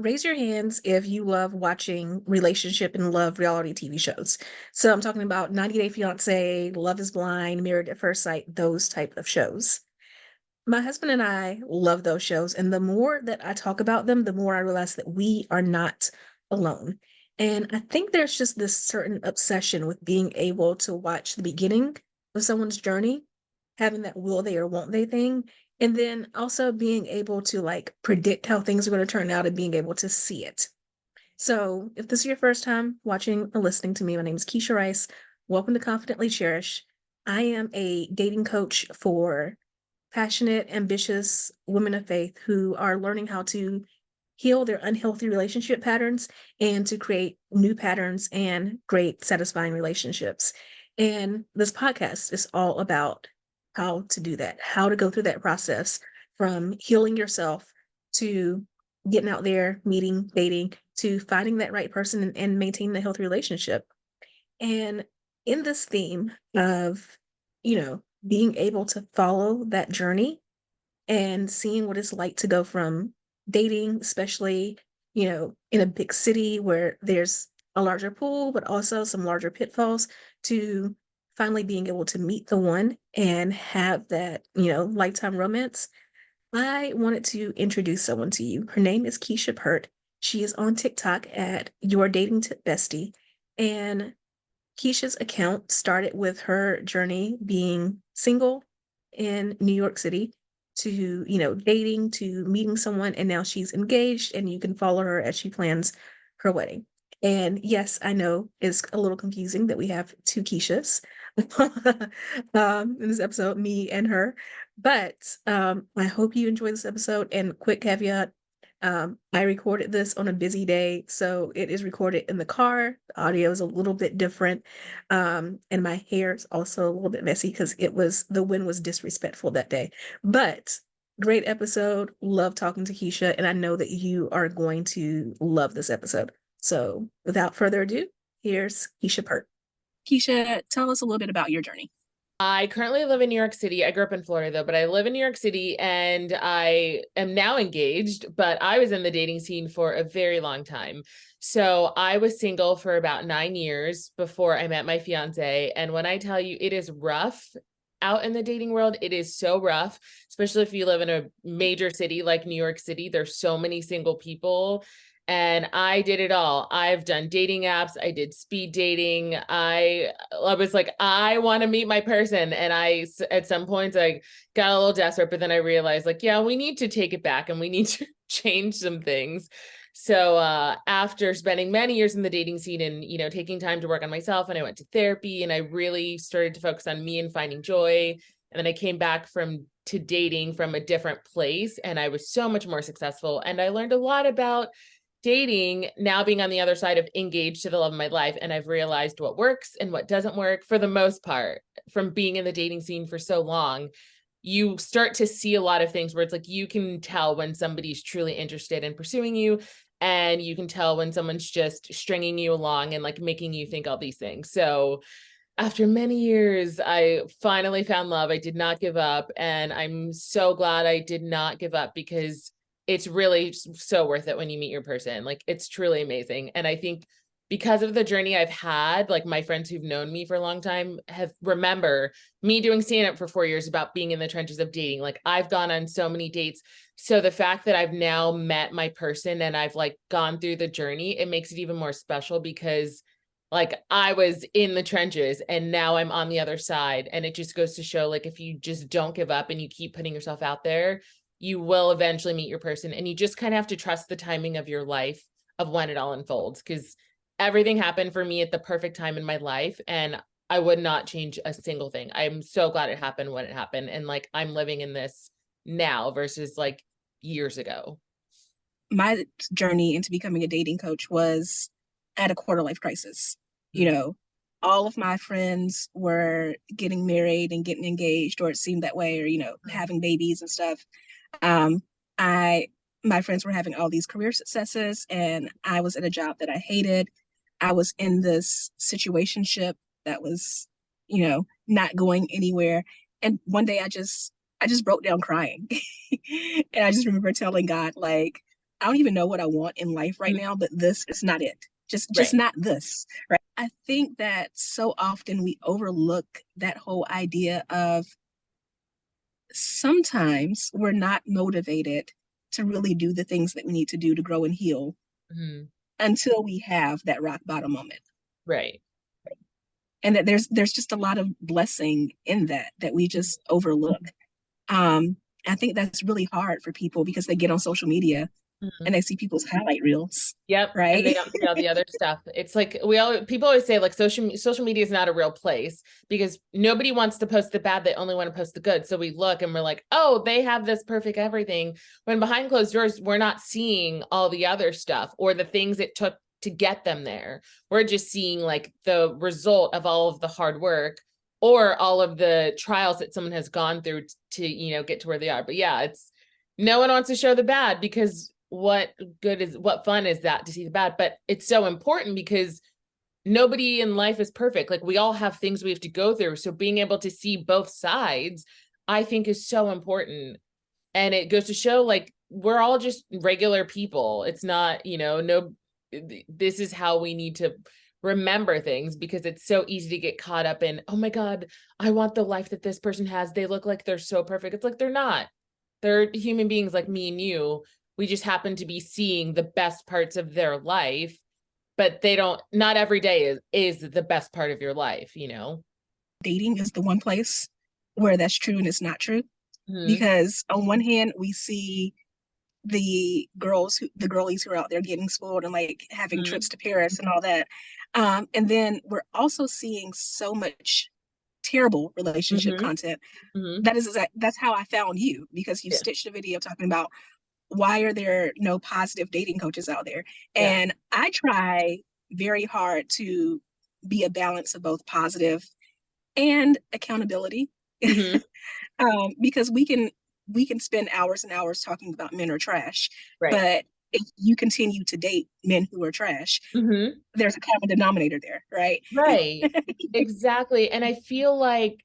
Raise your hands if you love watching relationship and love reality TV shows. So I'm talking about 90 Day Fiance, Love is Blind, Married at First Sight, those type of shows. My husband and I love those shows, and the more that I talk about them, the more I realize that we are not alone. And I think there's just this certain obsession with being able to watch the beginning of someone's journey, having that will they or won't they thing, and then also being able to like predict how things are going to turn out and being able to see it. So, if this is your first time watching or listening to me, my name is Keisha Rice. Welcome to Confidently Cherished. I am a dating coach for passionate, ambitious women of faith who are learning how to heal their unhealthy relationship patterns and to create new patterns and great, satisfying relationships. And this podcast is all about how to do that, how to go through that process from healing yourself to getting out there, meeting, dating, to finding that right person and maintaining a healthy relationship. And in this theme of, being able to follow that journey and seeing what it's like to go from dating, especially, in a big city where there's a larger pool, but also some larger pitfalls, to finally being able to meet the one and have that, lifetime romance. I wanted to introduce someone to you. Her name is Keisha Peart. She is on TikTok at Your Dating Tip Bestie. And Keisha's account started with her journey being single in New York City to, dating, to meeting someone, and now she's engaged, and you can follow her as she plans her wedding. And yes, I know it's a little confusing that we have two Keishas in this episode, me and her. But I hope you enjoy this episode. And quick caveat, I recorded this on a busy day, so it is recorded in the car. The audio is a little bit different. And my hair is also a little bit messy because the wind was disrespectful that day. But great episode. Love talking to Keisha, and I know that you are going to love this episode. So without further ado, here's Keisha Pert. Keisha, tell us a little bit about your journey. I currently live in New York City. I grew up in Florida though, but I live in New York City and I am now engaged, but I was in the dating scene for a very long time. So I was single for about 9 years before I met my fiance. And when I tell you it is rough out in the dating world, it is so rough, especially if you live in a major city like New York City. There's so many single people and I did it all. I've done dating apps. I did speed dating. I was like, I want to meet my person. And at some points, I got a little desperate, but then I realized like, yeah, we need to take it back and we need to change some things. So after spending many years in the dating scene and, taking time to work on myself, and I went to therapy and I really started to focus on me and finding joy. And then I came back to dating from a different place and I was so much more successful. And I learned a lot about dating, now being on the other side of engaged to the love of my life. And I've realized what works and what doesn't work for the most part from being in the dating scene for so long. You start to see a lot of things where it's like you can tell when somebody's truly interested in pursuing you, and you can tell when someone's just stringing you along and like making you think all these things. So after many years, I finally found love. I did not give up. And I'm so glad I did not give up because it's really so worth it when you meet your person. Like it's truly amazing. And I think because of the journey I've had, like my friends who've known me for a long time have remember me doing stand-up for 4 years about being in the trenches of dating. Like I've gone on so many dates. So the fact that I've now met my person and I've like gone through the journey, it makes it even more special because like I was in the trenches and now I'm on the other side. And it just goes to show like if you just don't give up and you keep putting yourself out there, you will eventually meet your person. And you just kind of have to trust the timing of your life of when it all unfolds, because everything happened for me at the perfect time in my life. And I would not change a single thing. I'm so glad it happened when it happened. And like I'm living in this now versus like years ago. My journey into becoming a dating coach was at a quarter life crisis. You know, all of my friends were getting married and getting engaged, or it seemed that way, or, having babies and stuff. Um, I my friends were having all these career successes, and I was at a job that I hated. I was in this situationship that was, not going anywhere. And one day I just broke down crying. And I just remember telling God, like, I don't even know what I want in life right Mhm. now, but this is not it. Just Right. not this, right? I think that so often we overlook that whole idea of sometimes we're not motivated to really do the things that we need to do to grow and heal Mhm. until we have that rock bottom moment. Right. And that there's just a lot of blessing in that we just overlook. Um, I think that's really hard for people because they get on social media Mhm. and they see people's highlight reels, Yep. And they right? don't see all the other stuff. It's like people always say like social media is not a real place because nobody wants to post the bad. They only want to post the good. So we look and we're like, oh, they have this perfect everything. When behind closed doors, we're not seeing all the other stuff or the things it took to get them there. We're just seeing like the result of all of the hard work or all of the trials that someone has gone through to, get to where they are. But yeah, it's no one wants to show the bad because what fun is that to see the bad? But it's so important because nobody in life is perfect. Like we all have things we have to go through. So being able to see both sides, I think is so important. And it goes to show like we're all just regular people. It's not, no, this is how we need to remember things because it's so easy to get caught up in, oh my God, I want the life that this person has. They look like they're so perfect. It's like they're not. They're human beings like me and you. We just happen to be seeing the best parts of their life, but not every day is the best part of your life. Dating is the one place where that's true and it's not true. Hmm. Because on one hand, we see the girlies who are out there getting spoiled and like having Hmm. trips to Paris and all that. And then we're also seeing so much terrible relationship Hmm. content. Hmm. That's how I found you because you Yeah. stitched a video talking about why are there no positive dating coaches out there? Yeah. And I try very hard to be a balance of both positive and accountability. Hmm. Because we can spend hours and hours talking about men are trash, Right. but if you continue to date men who are trash, Hmm. there's a common denominator there, right? Right. Exactly. And I feel like,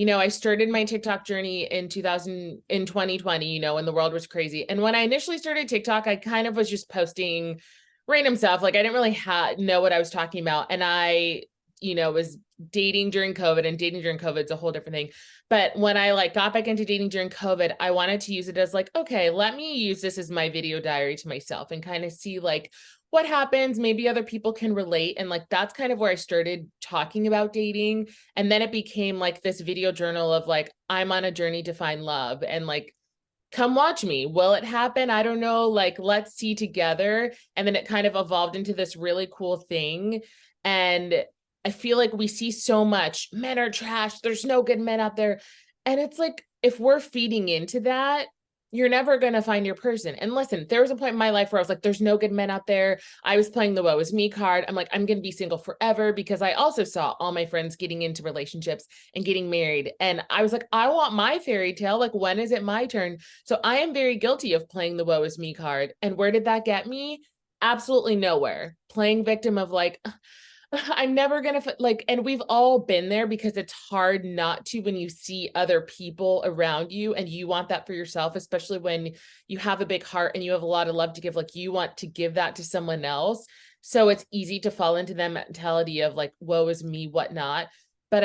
I started my TikTok journey in 2020, when the world was crazy. And when I initially started TikTok, I kind of was just posting random stuff. Like I didn't really know what I was talking about. And I, was dating during COVID, and dating during COVID is a whole different thing. But when I like got back into dating during COVID, I wanted to use it as like, okay, let me use this as my video diary to myself and kind of see like what happens. Maybe other people can relate. And like, that's kind of where I started talking about dating. And then it became like this video journal of like, I'm on a journey to find love and like, come watch me. Will it happen? I don't know. Like, let's see together. And then it kind of evolved into this really cool thing. And I feel like we see so much men are trash. There's no good men out there. And it's like, if we're feeding into that, you're never going to find your person. And listen, there was a point in my life where I was like, there's no good men out there. I was playing the woe is me card. I'm like, I'm going to be single forever because I also saw all my friends getting into relationships and getting married. And I was like, I want my fairy tale. Like, when is it my turn? So I am very guilty of playing the woe is me card. And where did that get me? Absolutely nowhere. Playing victim of like, I'm never going to like, and we've all been there because it's hard not to when you see other people around you and you want that for yourself, especially when you have a big heart and you have a lot of love to give, like you want to give that to someone else. So it's easy to fall into that mentality of like, woe is me, whatnot. But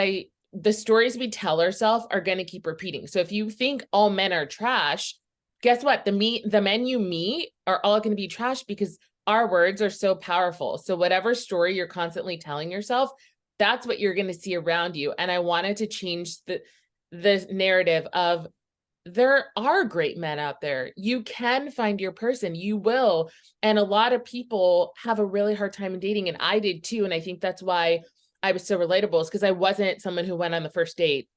the stories we tell ourselves are going to keep repeating. So if you think all men are trash, guess what? The men you meet are all going to be trash because our words are so powerful. So whatever story you're constantly telling yourself, that's what you're going to see around you. And I wanted to change the narrative of there are great men out there. You can find your person. You will. And a lot of people have a really hard time in dating. And I did too. And I think that's why I was so relatable, is because I wasn't someone who went on the first date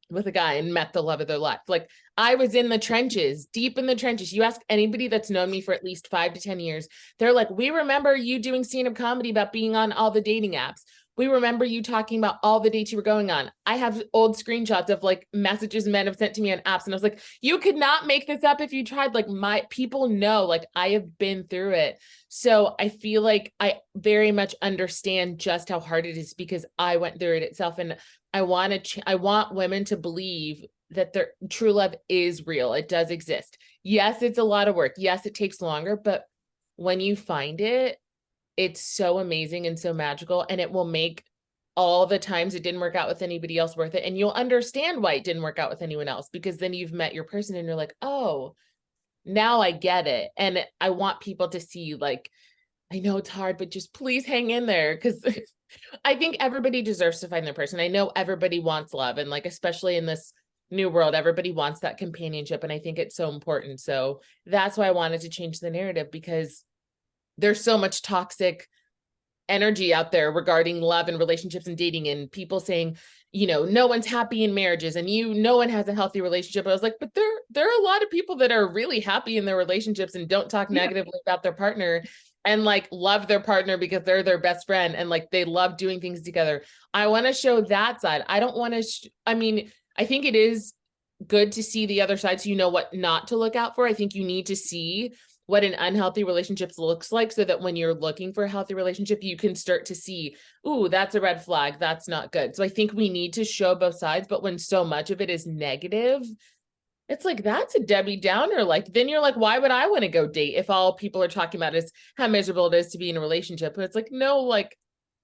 with a guy and met the love of their life. Like I was in the trenches, deep in the trenches. You ask anybody that's known me for at least 5 to 10 years, they're like, we remember you doing stand-up comedy about being on all the dating apps. We remember you talking about all the dates you were going on. I have old screenshots of like messages men have sent to me on apps. And I was like, you could not make this up if you tried. Like my people know, like I have been through it. So I feel like I very much understand just how hard it is because I went through it itself. And I want women to believe that their true love is real. It does exist. Yes, it's a lot of work. Yes, it takes longer, but when you find it, it's so amazing and so magical, and it will make all the times it didn't work out with anybody else worth it. And you'll understand why it didn't work out with anyone else, because then you've met your person and you're like, oh, now I get it. And I want people to see, like, I know it's hard, but just please hang in there, because I think everybody deserves to find their person. I know everybody wants love, and like, especially in this new world, everybody wants that companionship. And I think it's so important. So that's why I wanted to change the narrative, because there's so much toxic energy out there regarding love and relationships and dating, and people saying, no one's happy in marriages, and no one has a healthy relationship. I was like, but there are a lot of people that are really happy in their relationships and don't talk negatively about their partner, and like love their partner because they're their best friend, and like they love doing things together. I want to show that side. I don't want to I mean, I think it is good to see the other side, so you know what not to look out for. I think you need to see what an unhealthy relationship looks like, so that when you're looking for a healthy relationship, you can start to see, ooh, that's a red flag, that's not good. So I think we need to show both sides, but when so much of it is negative, it's like, that's a Debbie Downer. Like, then you're like, why would I want to go date if all people are talking about is how miserable it is to be in a relationship? But it's like, no, like,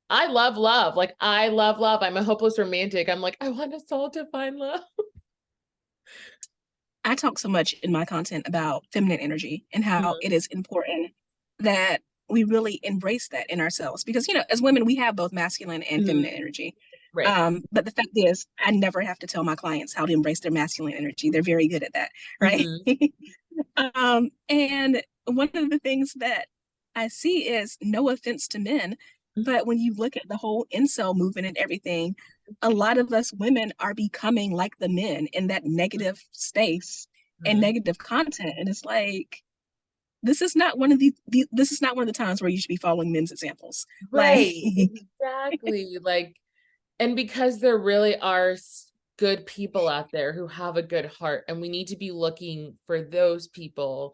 I love love. Like, I love love. I'm a hopeless romantic. I'm like, I want us all to find love. I talk so much in my content about feminine energy and how it is important that we really embrace that in ourselves, because as women, we have both masculine and feminine energy. Right. But the fact is, I never have to tell my clients how to embrace their masculine energy. They're very good at that, right? And one of the things that I see is, no offense to men, but when you look at the whole incel movement and everything, a lot of us women are becoming like the men in that negative space and negative content. And it's like, this is not one of this is not one of the times where you should be following men's examples. Right. Like, Exactly. Like, and because there really are good people out there who have a good heart, and we need to be looking for those people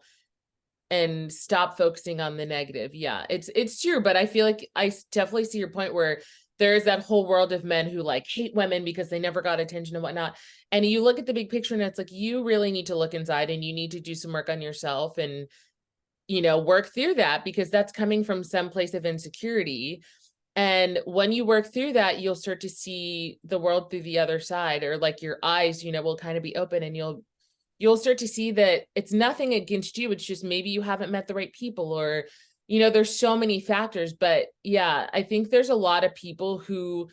and stop focusing on the negative. Yeah, it's true. But I feel like I definitely see your point, where there's that whole world of men who like hate women because they never got attention and whatnot. And you look at the big picture, and it's like, you really need to look inside, and you need to do some work on yourself, and work through that, because that's coming from some place of insecurity. And when you work through that, you'll start to see the world through the other side, or like your eyes, will kind of be open, and you'll start to see that it's nothing against you. It's just maybe you haven't met the right people, or, there's so many factors. But yeah, I think there's a lot of people who,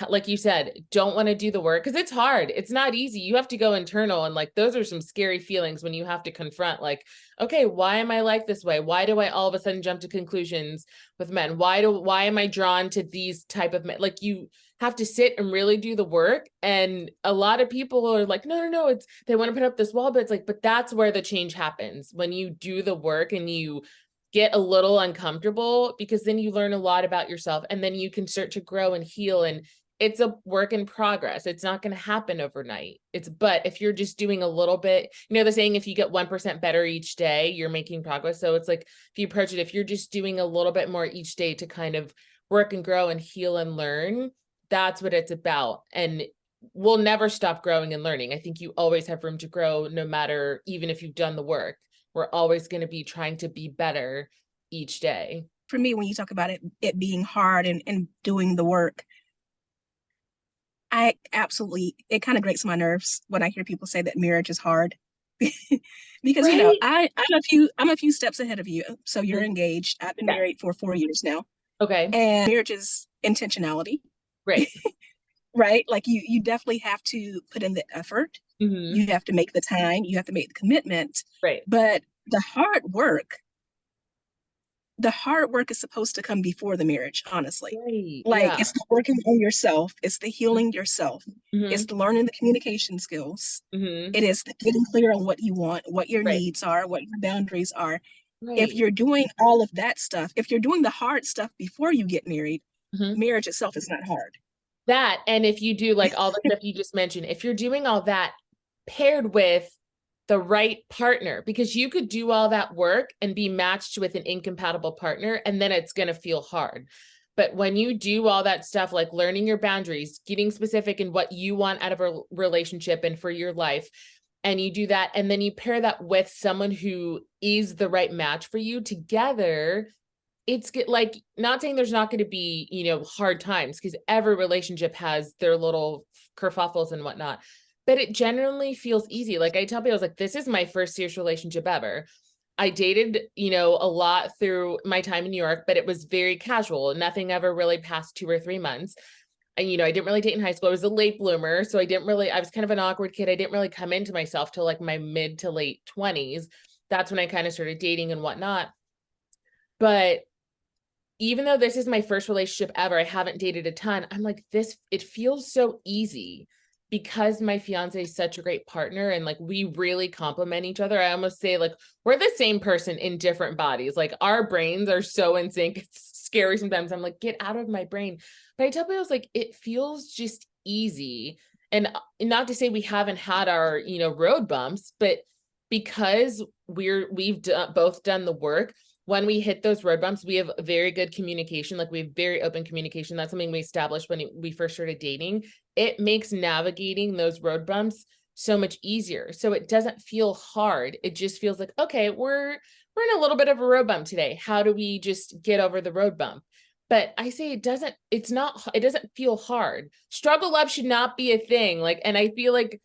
like you said, don't want to do the work, because it's hard. It's not easy. You have to go internal, and like, those are some scary feelings when you have to confront, like, okay, why am I like this way? Why do I all of a sudden jump to conclusions with men? Why am I drawn to these type of men? Like, you have to sit and really do the work. And a lot of people are like, no, it's, they want to put up this wall, but it's like, but that's where the change happens, when you do the work and you get a little uncomfortable, because then you learn a lot about yourself, and then you can start to grow and heal. And it's a work in progress. It's not going to happen overnight. But if you're just doing a little bit, the saying, if you get 1% better each day, you're making progress. So it's like, if you approach it, if you're just doing a little bit more each day to kind of work and grow and heal and learn, that's what it's about. And we'll never stop growing and learning. I think you always have room to grow, no matter, even if you've done the work. We're always going to be trying to be better each day. for me, when you talk about it being hard and doing the work, it kind of grates my nerves when I hear people say that marriage is hard. Because Right? I'm a few steps ahead of you. So you're engaged. I've been married for 4 years now. Okay. And marriage is intentionality. Right. Right? Like, you definitely have to put in the effort. You have to make the time, you have to make the commitment. Right. But the hard work is supposed to come before the marriage, honestly. Right. Like, Yeah. it's the working on yourself, it's the healing yourself, it's the learning the communication skills, it is the getting clear on what you want, what your Right. needs are, what your boundaries are. Right. If you're doing all of that stuff, if you're doing the hard stuff before you get married, marriage itself is not hard. That, and if you do like all the stuff you just mentioned, if you're doing all that paired with the right partner, because you could do all that work and be matched with an incompatible partner, and then it's going to feel hard. But when you do all that stuff, like learning your boundaries, getting specific in what you want out of a relationship and for your life, and you do that, and then you pair that with someone who is the right match for you together, it's like, not saying there's not going to be, you know, hard times, because every relationship has their little kerfuffles and whatnot, but it generally feels easy. Like I tell people, I was like, this is my first serious relationship ever. I dated, you know, a lot through my time in New York, but it was very casual. Nothing ever really past 2 or 3 months. And, you know, I didn't really date in high school. I was a late bloomer. So I was kind of an awkward kid. I didn't really come into myself till like my mid to late 20s. That's when I kind of started dating and whatnot. But even though this is my first relationship ever, I haven't dated a ton. I'm like, it feels so easy because my fiance is such a great partner, and like we really complement each other. I almost say like we're the same person in different bodies. Like our brains are so in sync. It's scary sometimes. I'm like, get out of my brain. But I tell people, it's like, it feels just easy. And not to say we haven't had our, you know, road bumps, but because we've both done the work, when we hit those road bumps, we have very good communication. Like we have very open communication. That's something we established when we first started dating. It makes navigating those road bumps so much easier. So it doesn't feel hard. It just feels like, okay, we're in a little bit of a road bump today. How do we just get over the road bump? But I say it doesn't feel hard. Struggle love should not be a thing. Like, and I feel like,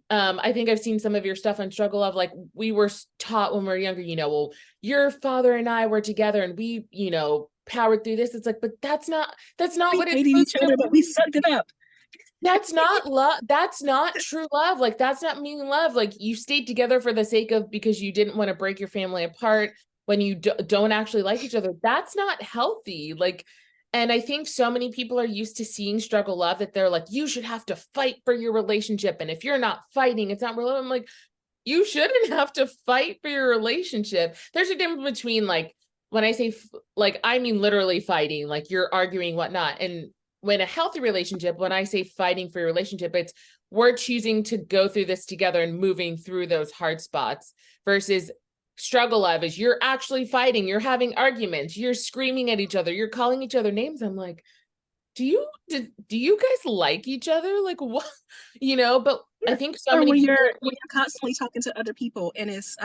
I think I've seen some of your stuff on struggle love. Like we were taught when we were younger, you know, well, your father and I were together and we, you know, powered through this. It's like, but that's not We what it's hated supposed each to other, be. but we sucked it up. That's not love. That's not true love. Like that's not meaning love. Like you stayed together for the sake of, because you didn't want to break your family apart when you don't actually like each other. That's not healthy. Like, and I think so many people are used to seeing struggle love that they're like, you should have to fight for your relationship. And if you're not fighting, it's not real. I'm like, you shouldn't have to fight for your relationship. There's a difference between like, when I say like, I mean, literally fighting, like you're arguing, whatnot. And when a healthy relationship, when I say fighting for your relationship, it's we're choosing to go through this together and moving through those hard spots, versus struggle love is you're actually fighting, you're having arguments, you're screaming at each other, you're calling each other names. I'm like, do you guys like each other? Like what, you know? But I think so Or many when people. you're constantly talking to other people and it's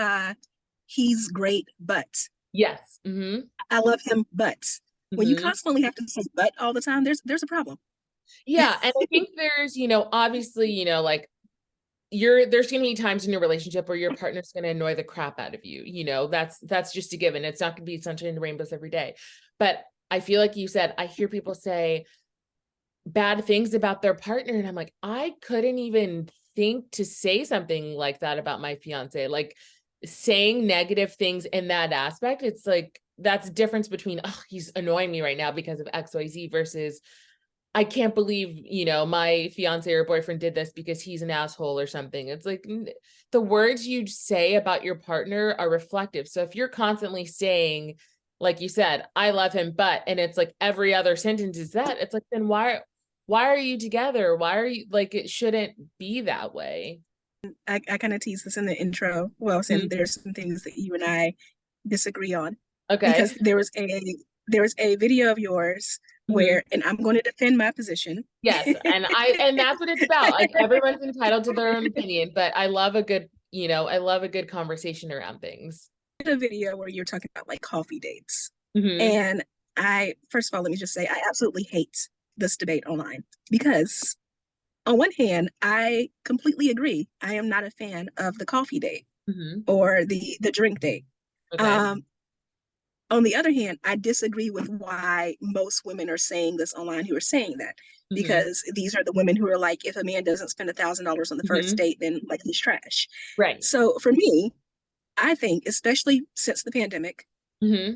he's great, but Yes. Mm-hmm. I love him, but when you Mm-hmm. constantly have to say but all the time, there's a problem. Yeah. And I think there's, you know, obviously, you know, like there's going to be times in your relationship where your partner's going to annoy the crap out of you. You know, that's just a given. It's not going to be sunshine and rainbows every day. But I feel like you said, I hear people say bad things about their partner. And I'm like, I couldn't even think to say something like that about my fiance. Like saying negative things in that aspect. It's like, that's the difference between, oh, he's annoying me right now because of XYZ versus, I can't believe, you know, my fiance or boyfriend did this because he's an asshole or something. It's like the words you say about your partner are reflective. So if you're constantly saying, like you said, I love him, but, and it's like every other sentence is that, it's like, then why are you together? Why are you, like, it shouldn't be that way. I kind of teased this in the intro. Well, saying there's some things that you and I disagree on. Okay. Because there was a video of yours where, and I'm going to defend my position. Yes. And that's what it's about. Like everyone's entitled to their own opinion, but I love a good, you know, I love a good conversation around things. A video where you're talking about like coffee dates. Mm-hmm. And first of all, let me just say, I absolutely hate this debate online because on one hand, I completely agree. I am not a fan of the coffee date or the drink date. Okay. On the other hand, I disagree with why most women are saying this online who are saying that, because these are the women who are like, if a man doesn't spend $1,000 on the first date, then like he's trash. Right. So for me, I think, especially since the pandemic,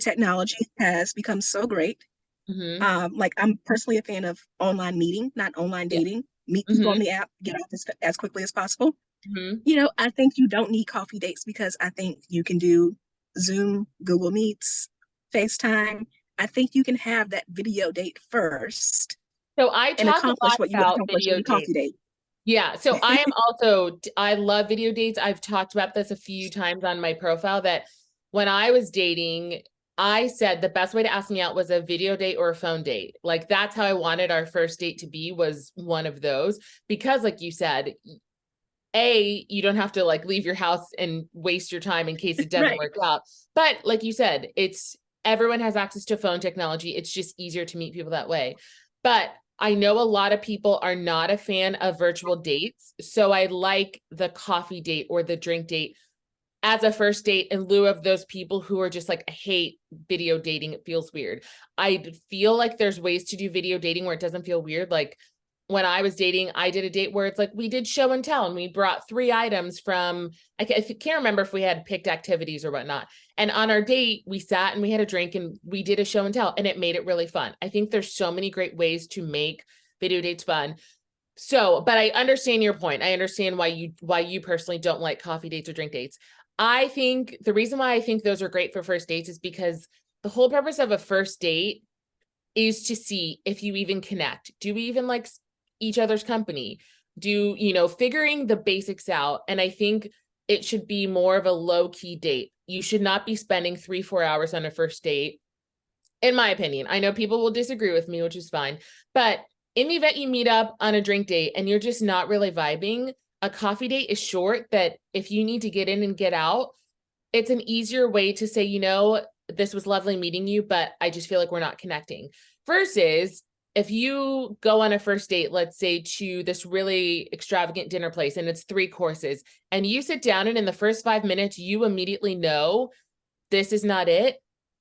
technology has become so great. Like I'm personally a fan of online meeting, not online dating. Meet people on the app, get off as quickly as possible. You know, I think you don't need coffee dates because I think you can do Zoom, Google Meets, FaceTime. I think you can have that video date first So I and talk a accomplish lot what you would about accomplish in video a coffee dates. date. Yeah. So I love video dates. I've talked about this a few times on my profile that when I was dating, I said the best way to ask me out was a video date or a phone date. Like that's how I wanted our first date to be, was one of those, because like you said, you don't have to like leave your house and waste your time in case it doesn't Right. work out. But like you said, everyone has access to phone technology. It's just easier to meet people that way. But I know a lot of people are not a fan of virtual dates. So I like the coffee date or the drink date as a first date in lieu of those people who are just like, I hate video dating. It feels weird. I feel like there's ways to do video dating where it doesn't feel weird. Like when I was dating, I did a date where it's like we did show and tell, and we brought 3 items from, I can't remember if we had picked activities or whatnot. And on our date, we sat and we had a drink and we did a show and tell, and it made it really fun. I think there's so many great ways to make video dates fun. So, but I understand your point. I understand why you personally don't like coffee dates or drink dates. I think the reason why I think those are great for first dates is because the whole purpose of a first date is to see if you even connect. Do we even like each other's company? Figuring the basics out. And I think it should be more of a low key date. You should not be spending 3-4 hours on a first date. In my opinion, I know people will disagree with me, which is fine. But in the event you meet up on a drink date and you're just not really vibing, a coffee date is short that if you need to get in and get out, it's an easier way to say, this was lovely meeting you, but I just feel like we're not connecting. Versus if you go on a first date, let's say to this really extravagant dinner place and it's 3 courses and you sit down and in the first 5 minutes, you immediately know this is not it,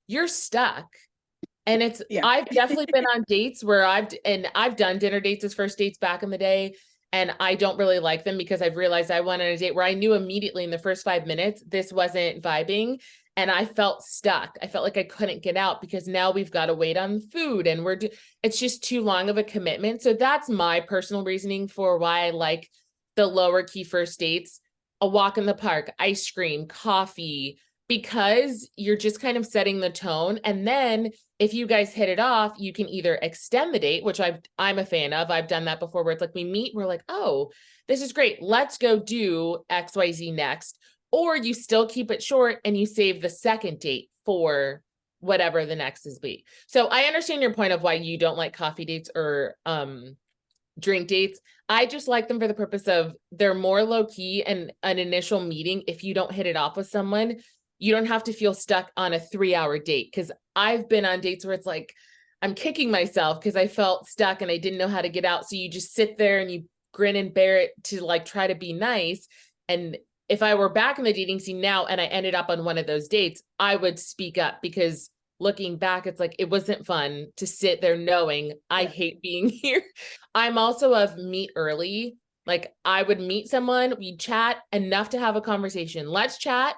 you're stuck. And I've definitely been on dates where I've done dinner dates as first dates back in the day. And I don't really like them because I've realized I went on a date where I knew immediately in the first 5 minutes, this wasn't vibing. And I felt stuck. I felt like I couldn't get out because now we've got to wait on food and it's just too long of a commitment. So that's my personal reasoning for why I like the lower key first dates, a walk in the park, ice cream, coffee, because you're just kind of setting the tone. And then if you guys hit it off, you can either extend the date, which I'm a fan of. I've done that before where it's like we meet, we're like, oh, this is great. Let's go do XYZ next. Or you still keep it short and you save the second date for whatever the next is be. So I understand your point of why you don't like coffee dates or drink dates. I just like them for the purpose of they're more low key, and an initial meeting, if you don't hit it off with someone, you don't have to feel stuck on a 3-hour date. Cause I've been on dates where it's like, I'm kicking myself because I felt stuck and I didn't know how to get out. So you just sit there and you grin and bear it to like try to be nice. And if I were back in the dating scene now and I ended up on one of those dates, I would speak up because looking back, it's like, it wasn't fun to sit there knowing I hate being here. I'm also of meet early. Like I would meet someone, we'd chat enough to have a conversation. Let's chat.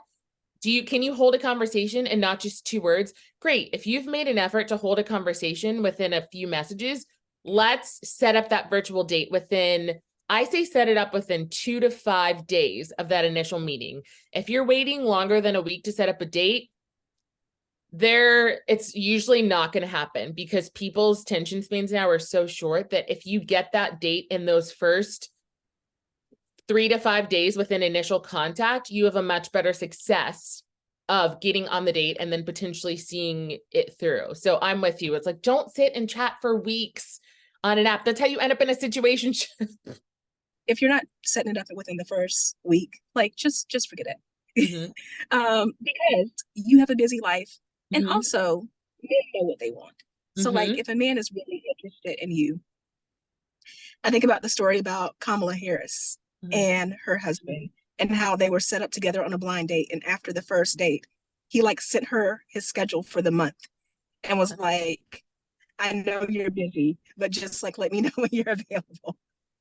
Can you hold a conversation and not just 2 words? Great. If you've made an effort to hold a conversation within a few messages, let's set up that virtual date I say set it up within 2 to 5 days of that initial meeting. If you're waiting longer than a week to set up a date, it's usually not going to happen because people's attention spans now are so short that if you get that date in those first 3 to 5 days within initial contact, you have a much better success of getting on the date and then potentially seeing it through. So I'm with you. It's like, don't sit and chat for weeks on an app. That's how you end up in a situation. If you're not setting it up within the first week, like just forget it. Because you have a busy life, and also men know what they want. So like if a man is really interested in you, I think about the story about Kamala Harris and her husband and how they were set up together on a blind date. And after the first date, he like sent her his schedule for the month and was like, I know you're busy, but just like, let me know when you're available.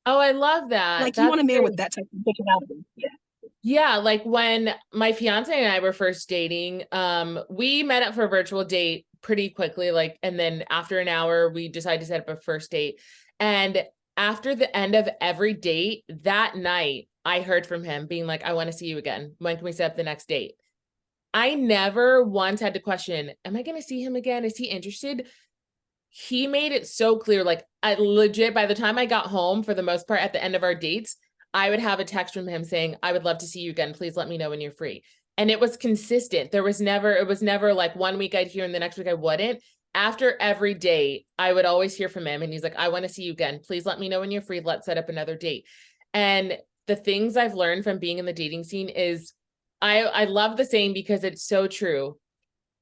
Oh, I love that. Like you want a man with that type of personality. Yeah. Yeah, like when my fiance and I were first dating, we met up for a virtual date pretty quickly, and then after an hour, we decided to set up a first date. And after the end of every date that night, I heard from him being like, I want to see you again. When can we set up the next date? I never once had to question, am I going to see him again? Is he interested? He made it so clear. Like I legit, by the time I got home, for the most part, at the end of our dates, I would have a text from him saying, I would love to see you again. Please let me know when you're free. And it was consistent. It was never like 1 week I'd hear and the next week I wouldn't. After every date, I would always hear from him and he's like, I want to see you again. Please let me know when you're free. Let's set up another date. And the things I've learned from being in the dating scene is I love the saying because it's so true.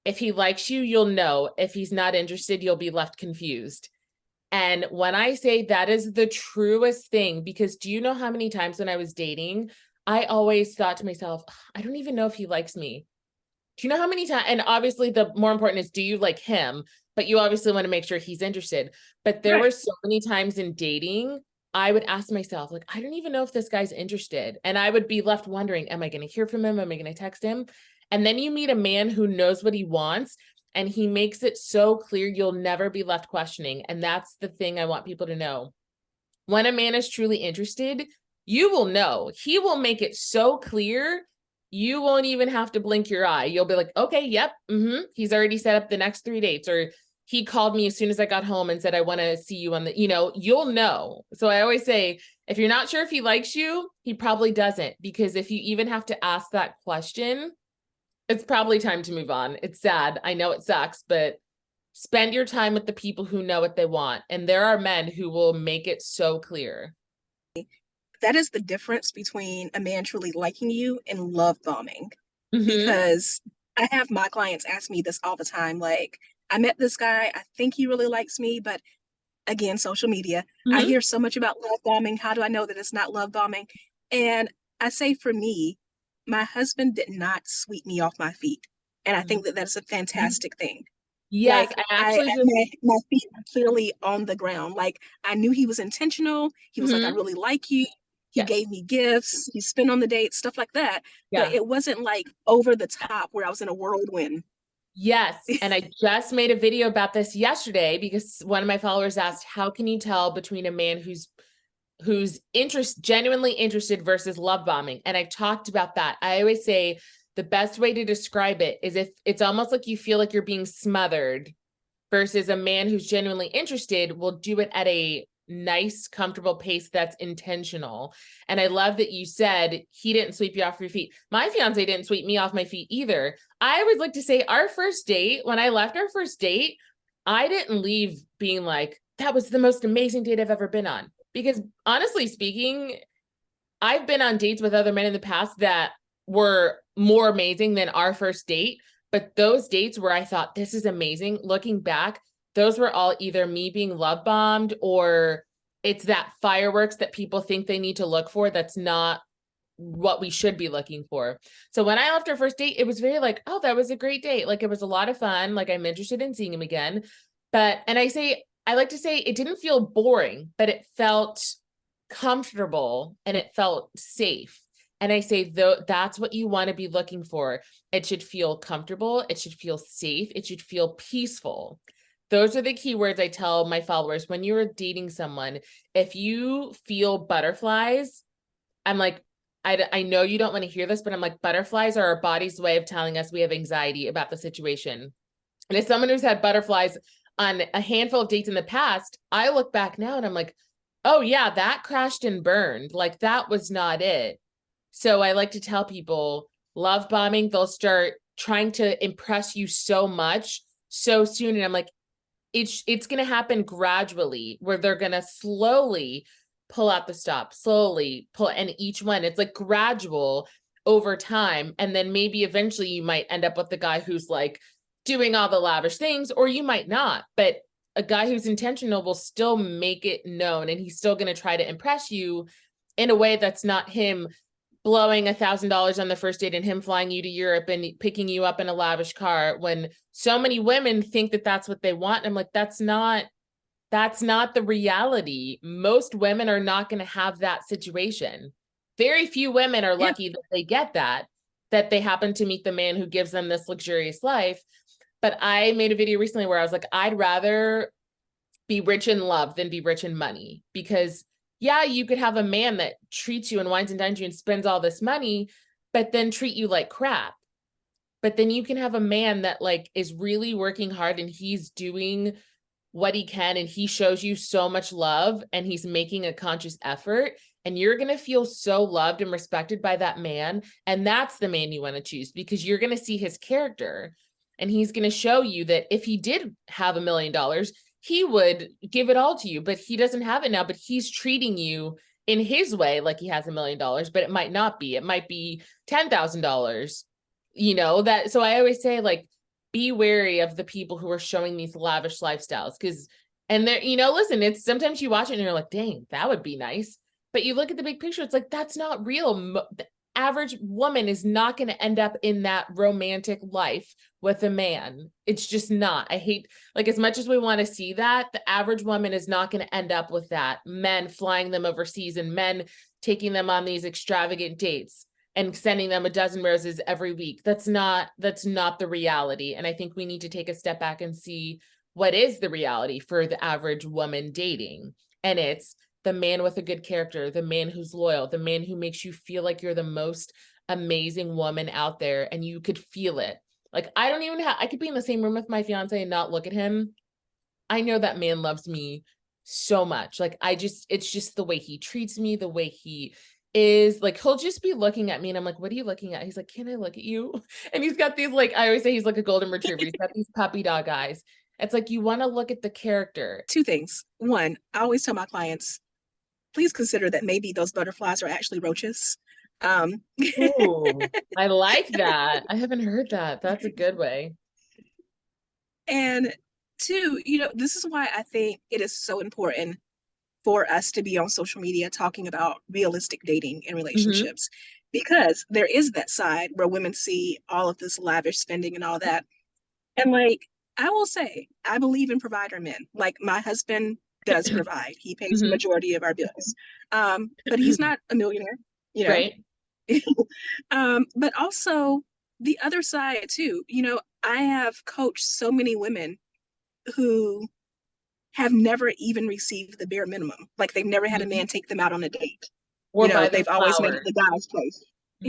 If he likes you, you'll know. If he's not interested, you'll be left confused. And when I say that is the truest thing, because do you know how many times when I was dating, I always thought to myself, I don't even know if he likes me. Do you know how many times? And obviously, the more important is, do you like him? But you obviously want to make sure he's interested. But there were so many times in dating, I would ask myself, like, I don't even know if this guy's interested. And I would be left wondering, am I going to hear from him? Am I going to text him? And then you meet a man who knows what he wants and he makes it so clear you'll never be left questioning. And that's the thing I want people to know. When a man is truly interested, you will know. He will make it so clear you won't even have to blink your eye. You'll be like, okay, yep, he's already set up the next 3 dates, or he called me as soon as I got home and said, I want to see you on the, you'll know. So I always say, if you're not sure if he likes you, he probably doesn't, because if you even have to ask that question, it's probably time to move on. It's sad. I know it sucks, but spend your time with the people who know what they want. And there are men who will make it so clear. That is the difference between a man truly liking you and love bombing. Mm-hmm. Because I have my clients ask me this all the time. Like, I met this guy, I think he really likes me, but again, social media, I hear so much about love bombing. How do I know that it's not love bombing? And I say, for me, my husband did not sweep me off my feet. And I think that that's a fantastic thing. Yes, Like, I actually my feet are clearly on the ground. Like, I knew he was intentional. He was like, I really like you. He gave me gifts. He spent on the date, stuff like that. But it wasn't like over the top where I was in a whirlwind. Yes. And I just made a video about this yesterday because one of my followers asked, how can you tell between a man who's genuinely interested versus love bombing? And I talked about that. I always say the best way to describe it is if it's almost like you feel like you're being smothered, versus a man who's genuinely interested will do it at a nice, comfortable pace that's intentional. And I love that you said he didn't sweep you off your feet. My fiance didn't sweep me off my feet either. I always like to say our first date, when I left our first date, I didn't leave being like, that was the most amazing date I've ever been on. Because honestly speaking, I've been on dates with other men in the past that were more amazing than our first date. But those dates where I thought this is amazing, looking back, those were all either me being love bombed or it's that fireworks that people think they need to look for. That's not what we should be looking for. So when I left our first date, it was very like, oh, that was a great date. Like, it was a lot of fun. Like, I'm interested in seeing him again. I like to say it didn't feel boring, but it felt comfortable and it felt safe. And I say, that's what you want to be looking for. It should feel comfortable. It should feel safe. It should feel peaceful. Those are the key words I tell my followers. When you're dating someone, if you feel butterflies, I'm like, I know you don't want to hear this, but I'm like, butterflies are our body's way of telling us we have anxiety about the situation. And as someone who's had butterflies on a handful of dates in the past, I look back now and I'm like, oh yeah, that crashed and burned. Like, that was not it. So I like to tell people, love bombing, they'll start trying to impress you so much so soon. And I'm like, it's going to happen gradually, where they're going to slowly pull out the stop, slowly pull. And each one, it's like gradual over time. And then maybe eventually you might end up with the guy who's like doing all the lavish things, or you might not. But a guy who's intentional will still make it known. And he's still going to try to impress you in a way that's not him blowing $1,000 on the first date and him flying you to Europe and picking you up in a lavish car, when so many women think that that's what they want. And I'm like, that's not the reality. Most women are not going to have that situation. Very few women are lucky that they get that they happen to meet the man who gives them this luxurious life. But I made a video recently where I was like, I'd rather be rich in love than be rich in money, because yeah, you could have a man that treats you and wines and dines you and spends all this money, but then treat you like crap. But then you can have a man that like is really working hard and he's doing what he can and he shows you so much love and he's making a conscious effort, and you're going to feel so loved and respected by that man. And that's the man you want to choose, because you're going to see his character and he's going to show you that if he did have $1 million, he would give it all to you, but he doesn't have it now, but he's treating you in his way, like he has $1 million, but it might not be. It might be $10,000, that. So I always say, like, be wary of the people who are showing these lavish lifestyles, because, and they're, listen, it's sometimes you watch it and you're like, dang, that would be nice. But you look at the big picture, it's like, that's not real. The average woman is not going to end up in that romantic life with a man. It's just not. I hate, like, as much as we want to see that, the average woman is not going to end up with that. Men flying them overseas and men taking them on these extravagant dates and sending them a dozen roses every week. That's not the reality. And I think we need to take a step back and see what is the reality for the average woman dating. And it's the man with a good character, the man who's loyal, the man who makes you feel like you're the most amazing woman out there and you could feel it. Like, I could be in the same room with my fiance and not look at him. I know that man loves me so much. Like, it's just the way he treats me, the way he is. Like, he'll just be looking at me and I'm like, what are you looking at? He's like, can I look at you? And he's got these, like, I always say he's like a golden retriever. He's got these puppy dog eyes. It's like, you want to look at the character. Two things. One, I always tell my clients, please consider that maybe those butterflies are actually roaches. Ooh, I like that. I haven't heard that. That's a good way. And two, this is why I think it is so important for us to be on social media talking about realistic dating and relationships, because there is that side where women see all of this lavish spending and all that. And like, I will say, I believe in provider men. Like, my husband does provide. He pays the majority of our bills. But he's not a millionaire, Right. But also the other side too, I have coached so many women who have never even received the bare minimum. Like, they've never had a man take them out on a date. Or buy they've always made it flowers. the guy's place.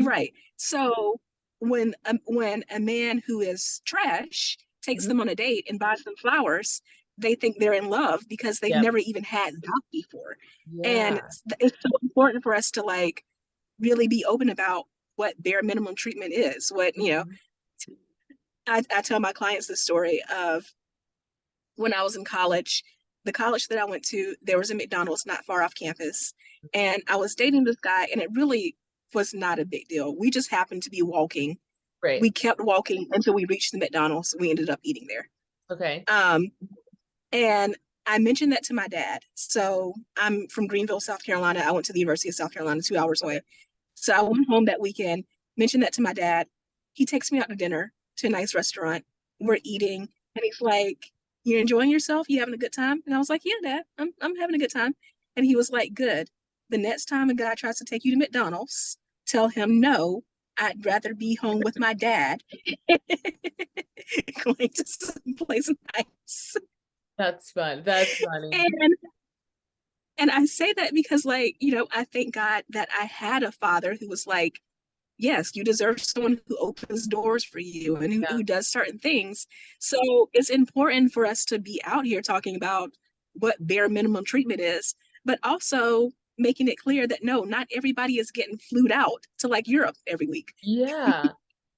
Right. So when a man who is trash takes them on a date and buys them flowers, they think they're in love because they've never even had that before. And it's so important for us to, like, really be open about what bare minimum treatment is. I tell my clients the story of when I was in college. The college that I went to, there was a McDonald's not far off campus. And I was dating this guy, and it really was not a big deal. We just happened to be walking. Right. We kept walking until we reached the McDonald's. We ended up eating there. Okay. And I mentioned that to my dad. So I'm from Greenville, South Carolina. I went to the University of South Carolina, 2 hours away. So I went home that weekend, mentioned that to my dad. He takes me out to dinner to a nice restaurant. We're eating, and he's like, "You're enjoying yourself? You having a good time?" And I was like, "Yeah, Dad, I'm having a good time." And he was like, "Good. The next time a guy tries to take you to McDonald's, tell him no. I'd rather be home with my dad." Going to someplace nice. That's fun. That's funny. And I say that because, like, I thank God that I had a father who was like, yes, you deserve someone who opens doors for you and who does certain things. So it's important for us to be out here talking about what bare minimum treatment is, but also making it clear that no, not everybody is getting flued out to, like, Europe every week. Yeah,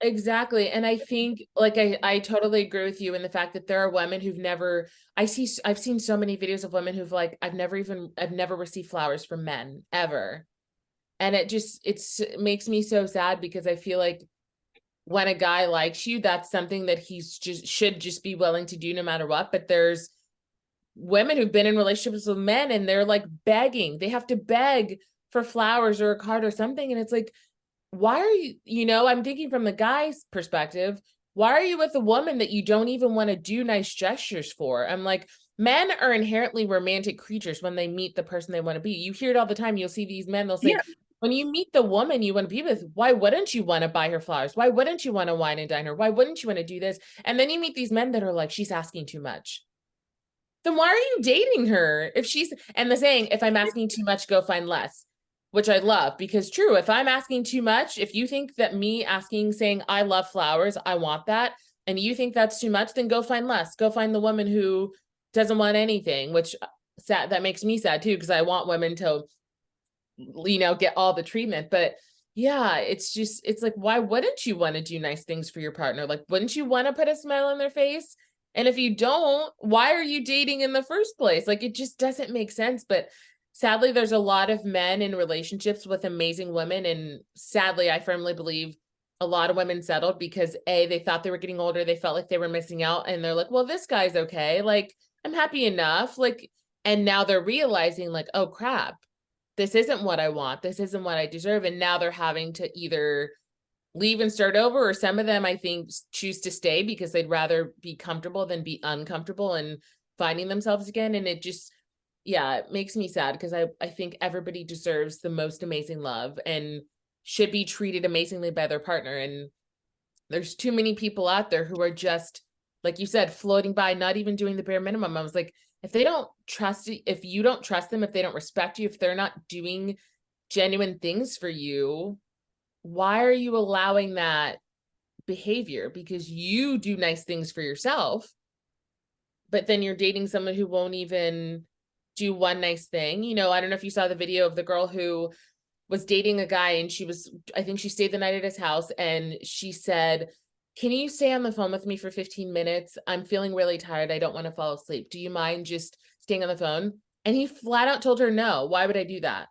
exactly. And I think, like, I totally agree with you in the fact that there are women who've never, I've seen so many videos of women who've, like, I've never received flowers from men ever. And it makes me so sad, because I feel like when a guy likes you, that's something that should just be willing to do no matter what. But there's women who've been in relationships with men and they're, like, begging. They have to beg for flowers or a card or something. And it's like, why are you, I'm thinking from the guy's perspective, why are you with a woman that you don't even want to do nice gestures for? I'm like, men are inherently romantic creatures when they meet the person they want to be. You hear it all the time. You'll see these men, they'll say, when you meet the woman you want to be with, why wouldn't you want to buy her flowers? Why wouldn't you want to wine and dine her? Why wouldn't you want to do this? And then you meet these men that are like, she's asking too much. Then why are you dating her? And the saying, if I'm asking too much, go find less, which I love, because true, if I'm asking too much, if you think that me saying, I love flowers, I want that, and you think that's too much, then go find less. Go find the woman who doesn't want anything, which that makes me sad too, because I want women to, get all the treatment. But yeah, it's like, why wouldn't you want to do nice things for your partner? Like, wouldn't you want to put a smile on their face? And if you don't, why are you dating in the first place? Like, it just doesn't make sense. But sadly, there's a lot of men in relationships with amazing women. And sadly, I firmly believe a lot of women settled because they thought they were getting older. They felt like they were missing out. And they're like, well, this guy's okay. Like, I'm happy enough. Like, and now they're realizing like, oh crap, this isn't what I want. This isn't what I deserve. And now they're having to either leave and start over, or some of them, I think, choose to stay because they'd rather be comfortable than be uncomfortable and finding themselves again. And it just, yeah, it makes me sad because I think everybody deserves the most amazing love and should be treated amazingly by their partner. And there's too many people out there who are just, like you said, floating by, not even doing the bare minimum. I was like, if they don't trust you, if you don't trust them, if they don't respect you, if they're not doing genuine things for you, why are you allowing that behavior? Because you do nice things for yourself, but then you're dating someone who won't even do one nice thing. You know, I don't know if you saw the video of the girl who was dating a guy and I think she stayed the night at his house, and she said, can you stay on the phone with me for 15 minutes? I'm feeling really tired. I don't want to fall asleep. Do you mind just staying on the phone? And he flat out told her, no, why would I do that?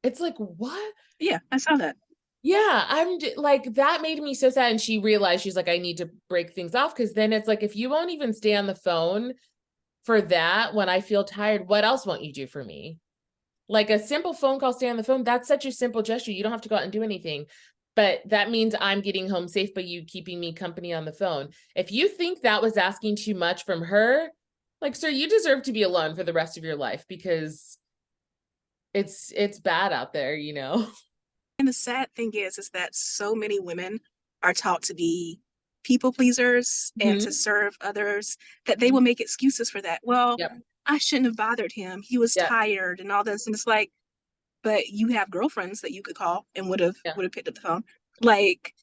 It's like, what? Yeah, I saw that. Yeah, like, that made me so sad. And she realized, she's like, I need to break things off. Cause then it's like, if you won't even stay on the phone for that, when I feel tired, what else won't you do for me? Like a simple phone call, stay on the phone. That's such a simple gesture. You don't have to go out and do anything, but that means I'm getting home safe by you keeping me company on the phone. If you think that was asking too much from her, like, sir, you deserve to be alone for the rest of your life, because it's bad out there, you know? And the sad thing is that so many women are taught to be people pleasers and to serve others that they will make excuses for that. Well, Yep. I shouldn't have bothered him. He was Yeah. tired and all this. And it's like, but you have girlfriends that you could call and would have picked up the phone. Like,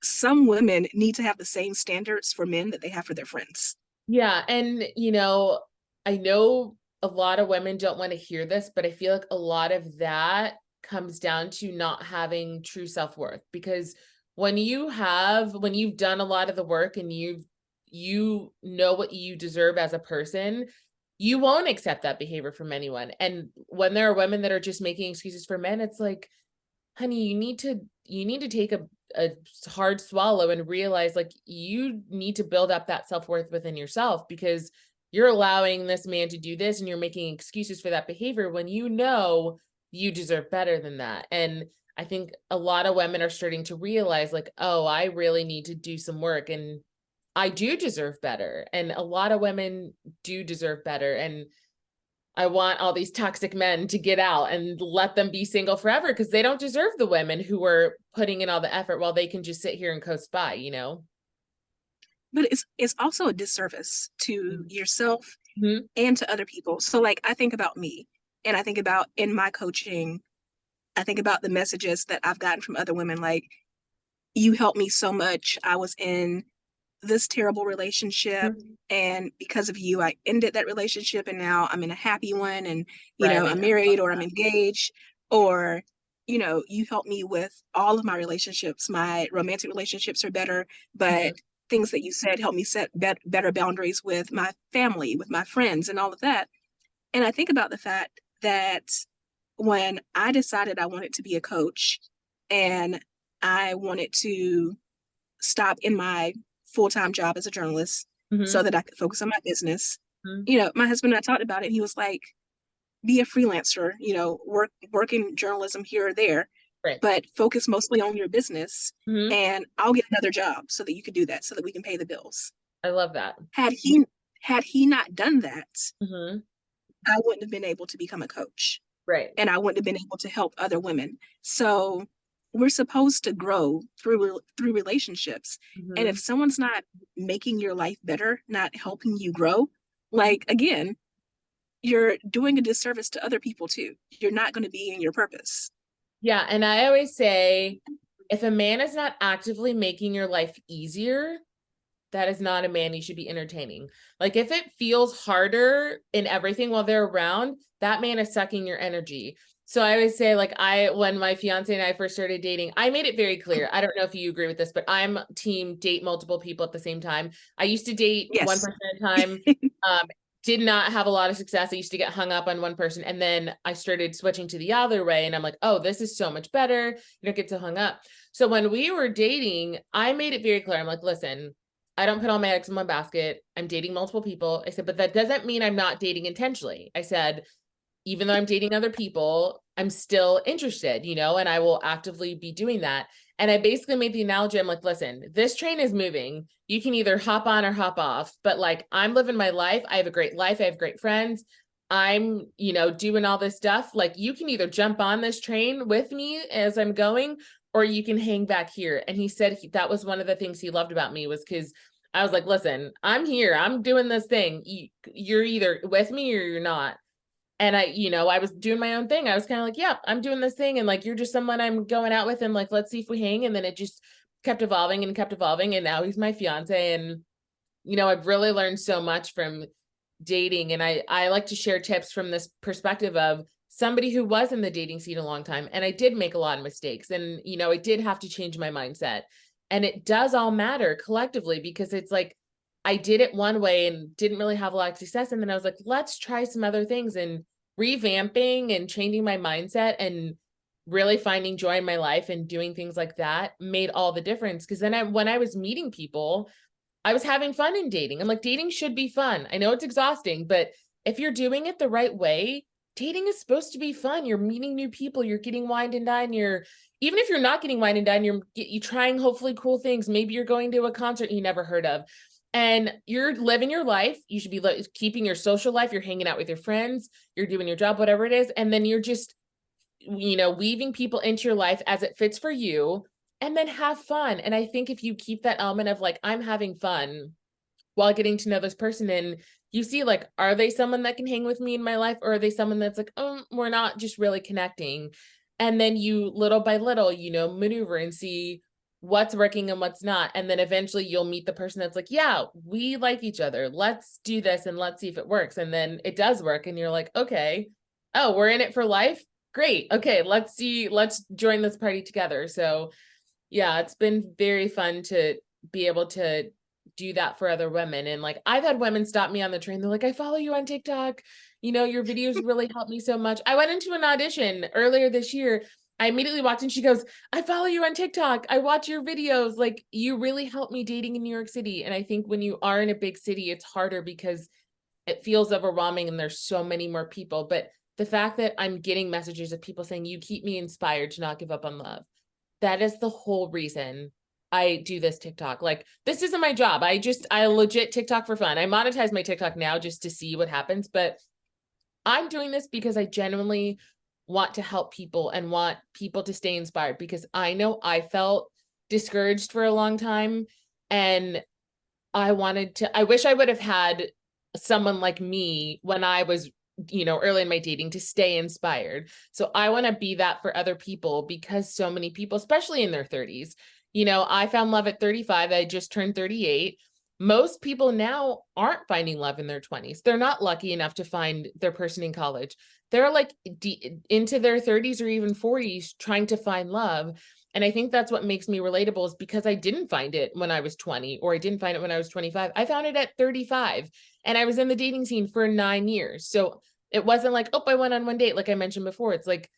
some women need to have the same standards for men that they have for their friends. Yeah. And, you know, I know a lot of women don't want to hear this, but I feel like a lot of that comes down to not having true self-worth. Because when you've done a lot of the work and you know what you deserve as a person, you won't accept that behavior from anyone. And when there are women that are just making excuses for men, it's like, honey, you need to take a hard swallow and realize, like, you need to build up that self-worth within yourself, because you're allowing this man to do this and you're making excuses for that behavior when you know you deserve better than that. And I think a lot of women are starting to realize, like, oh, I really need to do some work and I do deserve better. And a lot of women do deserve better. And I want all these toxic men to get out and let them be single forever, because they don't deserve the women who are putting in all the effort while they can just sit here and coast by, you know? But it's also a disservice to yourself Mm-hmm. and to other people. So like, I think about me, and I think about in my coaching, I think about the messages that I've gotten from other women, like, you helped me so much. I was in this terrible relationship, and because of you, I ended that relationship, and now I'm in a happy one, and Right. I'm married or I'm engaged, or you helped me with all of my relationships. My romantic relationships are better, but things that you said helped me set better boundaries with my family, with my friends, and all of that. And I think about the fact that when I decided I wanted to be a coach and I wanted to stop in my full-time job as a journalist so that I could focus on my business, my husband and I talked about it, and he was like, be a freelancer, work in journalism here or there, Right. but focus mostly on your business, and I'll get another job so that you can do that, so that we can pay the bills. I love that. Had he not done that, I wouldn't have been able to become a coach. Right. And I wouldn't have been able to help other women. So we're supposed to grow through relationships. And if someone's not making your life better, not helping you grow, like, again, you're doing a disservice to other people too. You're not going to be in your purpose. Yeah. And I always say, if a man is not actively making your life easier, that is not a man you should be entertaining. Like, if it feels harder in everything while they're around, that man is sucking your energy. So I always say, like, when my fiance and I first started dating, I made it very clear. I don't know if you agree with this, but I'm team date multiple people at the same time. I used to date one person at a time. did not have a lot of success. I used to get hung up on one person, and then I started switching to the other way, and I'm like, oh, this is so much better. You don't get so hung up. So when we were dating, I made it very clear. I'm like, listen, I don't put all my eggs in one basket. I'm dating multiple people. I said, but that doesn't mean I'm not dating intentionally. I said, even though I'm dating other people, I'm still interested, and I will actively be doing that. And I basically made the analogy. I'm like, listen, this train is moving. You can either hop on or hop off, but like, I'm living my life. I have a great life. I have great friends. I'm, doing all this stuff. Like, you can either jump on this train with me as I'm going, or you can hang back here. And he said that was one of the things he loved about me, was because I was like, listen, I'm here. I'm doing this thing. You're either with me or you're not. And I was doing my own thing. I was kind of like, yeah, I'm doing this thing. And like, you're just someone I'm going out with, and like, let's see if we hang. And then it just kept evolving and kept evolving. And now he's my fiance. And, I've really learned so much from dating. And I like to share tips from this perspective of somebody who was in the dating scene a long time. And I did make a lot of mistakes, and, I did have to change my mindset. And it does all matter collectively, because it's like, I did it one way and didn't really have a lot of success. And then I was like, let's try some other things, and revamping and changing my mindset and really finding joy in my life and doing things like that made all the difference. Because then when I was meeting people, I was having fun in dating. I'm like, dating should be fun. I know it's exhausting, but if you're doing it the right way, dating is supposed to be fun. You're meeting new people, you're getting wined and dined, even if you're not getting wine and dine, you're trying hopefully cool things. Maybe you're going to a concert you never heard of, and you're living your life. You should be keeping your social life. You're hanging out with your friends. You're doing your job, whatever it is. And then you're just, weaving people into your life as it fits for you, and then have fun. And I think if you keep that element of like, I'm having fun while getting to know this person, and you see like, are they someone that can hang with me in my life? Or are they someone that's like, oh, we're not just really connecting? And then you little by little, maneuver and see what's working and what's not. And then eventually you'll meet the person that's like, yeah, we like each other. Let's do this and let's see if it works. And then it does work. And you're like, okay, oh, we're in it for life. Great. Okay. Let's join this party together. So yeah, it's been very fun to be able to do that for other women. And like, I've had women stop me on the train. They're like, I follow you on TikTok. Your videos really helped me so much. I went into an audition earlier this year. I immediately walked in. She goes, I follow you on TikTok. I watch your videos. Like, you really helped me dating in New York City. And I think when you are in a big city, it's harder because it feels overwhelming and there's so many more people. But the fact that I'm getting messages of people saying, you keep me inspired to not give up on love. That is the whole reason I do this TikTok. Like, this isn't my job. I legit TikTok for fun. I monetize my TikTok now just to see what happens, but I'm doing this because I genuinely want to help people and want people to stay inspired, because I know I felt discouraged for a long time, and I wish I would have had someone like me when I was, early in my dating, to stay inspired. So I want to be that for other people, because so many people, especially in their 30s, I found love at 35. I just turned 38. Most people now aren't finding love in their 20s. They're not lucky enough to find their person in college. They're like into their 30s or even 40s trying to find love. And I think that's what makes me relatable, is because I didn't find it when I was 20, or I didn't find it when I was 25. I found it at 35, and I was in the dating scene for 9 years. So it wasn't like, oh, I went on one date, like I mentioned before. It's like,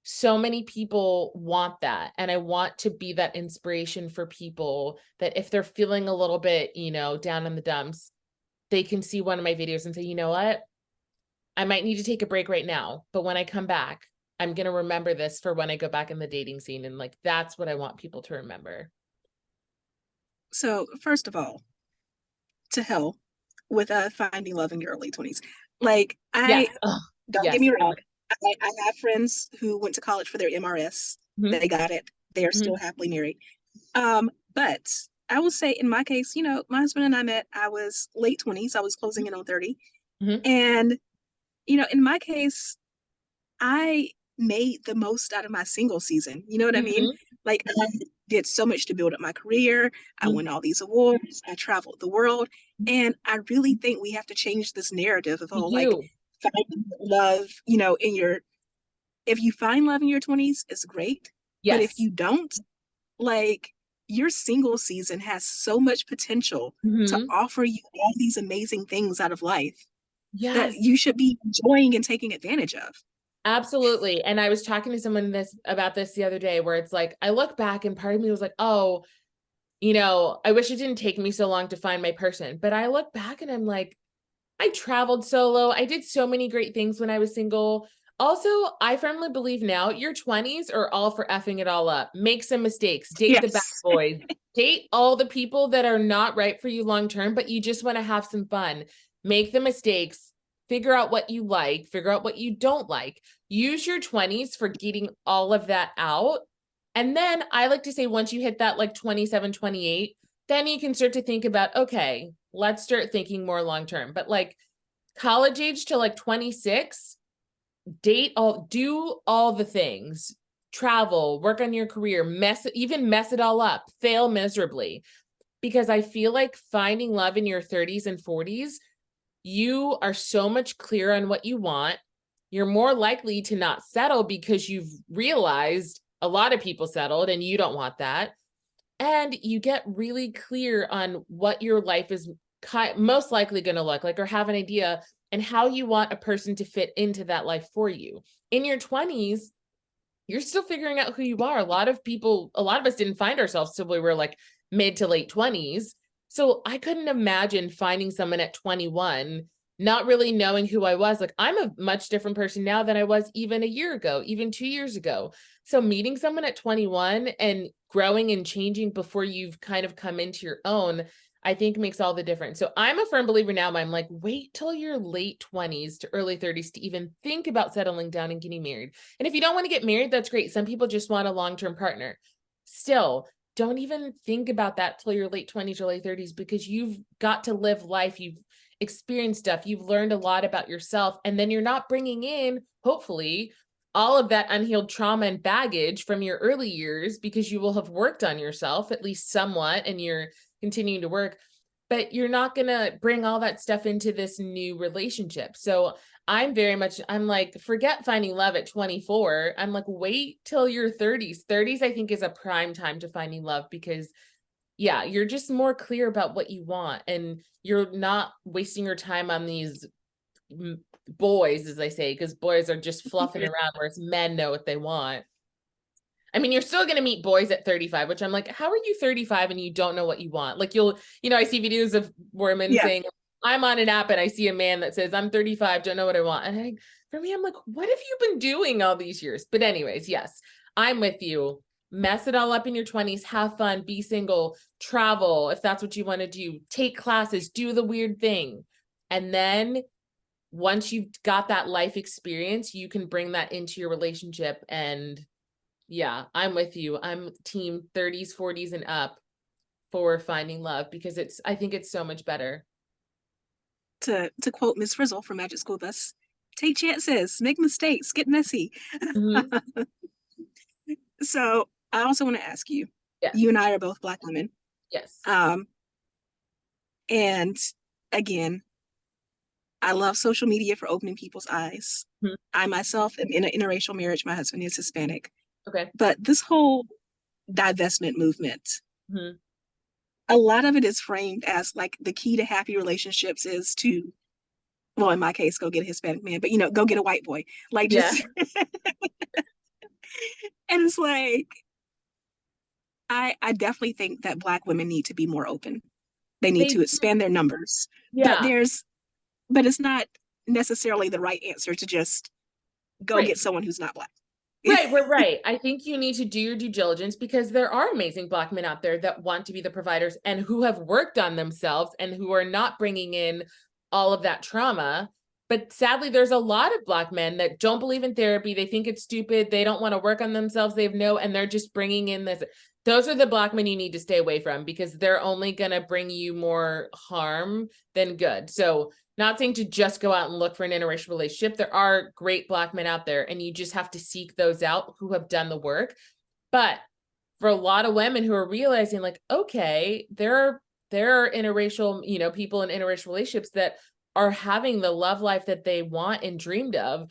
so many people want that. And I want to be that inspiration for people, that if they're feeling a little bit, down in the dumps, they can see one of my videos and say, you know what? I might need to take a break right now, but when I come back, I'm going to remember this for when I go back in the dating scene. And like, that's what I want people to remember. So, first of all, to hell with finding love in your early 20s. Like, Yes. Oh, don't get yes. me wrong. I have friends who went to college for their MRS. Mhm. They got it. They are still happily married. But I will say, in my case, my husband and I met, I was late 20s. I was closing in on 30. Mhm. And, in my case, I made the most out of my single season. You know what I mean? Mhm. Like, I did so much to build up my career. I Mhm. won all these awards. I traveled the world. And I really think we have to change this narrative of, We oh, like, do. finding love, if you find love in your 20s, it's great. But if Yes. you don't, like, your single season has so much potential to Mhm. offer you all these amazing things out of life. that Yes, you should be enjoying and taking advantage of. absolutely. And I was talking to someone about this the other day, where it's like, I look back and part of me was like, oh, I wish it didn't take me so long to find my person. But I look back and I'm like, I traveled solo. I did so many great things when I was single. Also, I firmly believe now your 20s are all for effing it all up. Make some mistakes, date the bad Yes. boys, date all the people that are not right for you long term, but you just want to have some fun. Make the mistakes, figure out what you like, figure out what you don't like. Use your 20s for getting all of that out. And then I like to say, once you hit that like 27, 28, then you can start to think about, okay, let's start thinking more long term. But like college age to like 26, do all the things, travel, work on your career, mess it all up, fail miserably. Because I feel like finding love in your 30s and 40s, you are so much clearer on what you want. You're more likely to not settle because you've realized a lot of people settled and you don't want that. And you get really clear on what your life is most likely going to look like, or have an idea, and how you want a person to fit into that life for you. In your 20s, you're still figuring out who you are. A lot of us didn't find ourselves till we were like mid to late 20s. So I couldn't imagine finding someone at 21, not really knowing who I was. Like, I'm a much different person now than I was even a year ago, even 2 years ago. So meeting someone at 21 and growing and changing before you've kind of come into your own, I think makes all the difference. So I'm a firm believer now. I'm like, wait till your late 20s to early 30s to even think about settling down and getting married. And if you don't want to get married, that's great. Some people just want a long-term partner. Still, don't even think about that till your late 20s or late 30s, because you've got to live life. You've experienced stuff. You've learned a lot about yourself. And then you're not bringing in, hopefully, all of that unhealed trauma and baggage from your early years, because you will have worked on yourself at least somewhat and you're continuing to work. But you're not going to bring all that stuff into this new relationship. So I'm like, forget finding love at 24. I'm like, wait till your 30s. 30s, I think, is a prime time to finding love, because yeah, you're just more clear about what you want, and you're not wasting your time on these boys, as I say, because boys are just fluffing around, whereas men know what they want. I mean, you're still going to meet boys at 35, which I'm like, how are you 35 and you don't know what you want? Like, I see videos of women Yeah. saying, I'm on an app and I see a man that says, I'm 35, don't know what I want. And for me, I'm like, what have you been doing all these years? But anyways, yes, I'm with you. Mess it all up in your 20s, have fun, be single, travel if that's what you want to do, take classes, do the weird thing. And then once you've got that life experience, you can bring that into your relationship. And yeah, I'm with you. I'm team 30s, 40s and up for finding love, because I think it's so much better. To quote Miss Frizzle from Magic School Bus, take chances, make mistakes, get messy. Mhm. So I also want to ask you, Yes. you and I are both Black women. Yes. And again, I love social media for opening people's eyes. Mhm. I myself am in an interracial marriage. My husband is Hispanic. Okay. But this whole divestment movement, Mhm. a lot of it is framed as like the key to happy relationships is to, well, in my case, go get a Hispanic man, but go get a white boy. Like Yeah. just, and it's like, I definitely think that Black women need to be more open. They need They to expand their numbers. But Yeah. it's not necessarily the right answer to just go Right. get someone who's not Black. Right. I think you need to do your due diligence, because there are amazing Black men out there that want to be the providers and who have worked on themselves and who are not bringing in all of that trauma. But sadly, there's a lot of Black men that don't believe in therapy. They think it's stupid. They don't want to work on themselves. And they're just bringing in this. Those are the Black men you need to stay away from, because they're only going to bring you more harm than good. So, not saying to just go out and look for an interracial relationship. There are great Black men out there, and you just have to seek those out who have done the work. But for a lot of women who are realizing, like, okay, there are interracial, people in interracial relationships that are having the love life that they want and dreamed of.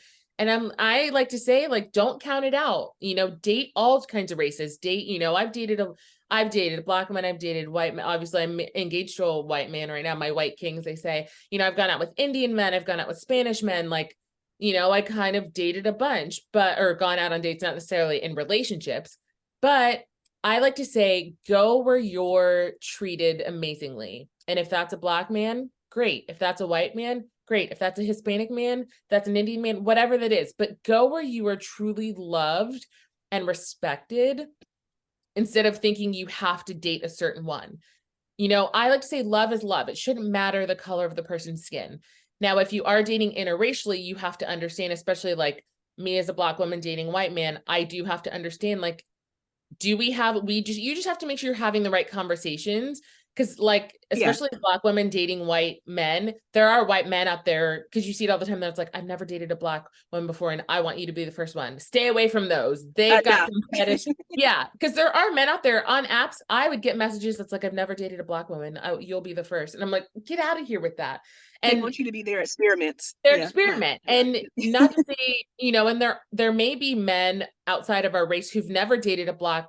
And I like to say, like, don't count it out, date all kinds of races, I've dated a Black woman, I've dated white men. Obviously I'm engaged to a white man right now, my white kings, they say, I've gone out with Indian men, I've gone out with Spanish men, like, I kind of dated a bunch, or gone out on dates, not necessarily in relationships, but I like to say, go where you're treated amazingly. And if that's a Black man, great. If that's a white man, great. If that's a Hispanic man, that's an Indian man, whatever that is, but go where you are truly loved and respected instead of thinking you have to date a certain one. I like to say love is love. It shouldn't matter the color of the person's skin. Now, if you are dating interracially, you have to understand, especially like me as a Black woman dating a white man, I do have to understand, like, you just have to make sure you're having the right conversations. Because, like, especially Black women dating white men, there are white men out there, because you see it all the time, that's like, I've never dated a Black woman before, and I want you to be the first one. Stay away from those. They've got some fetish. Yeah, because there are men out there on apps. I would get messages that's like, I've never dated a Black woman. You'll be the first. And I'm like, get out of here with that. They want you to be their experiments. Their experiment. And not to say, and there may be men outside of our race who've never dated a Black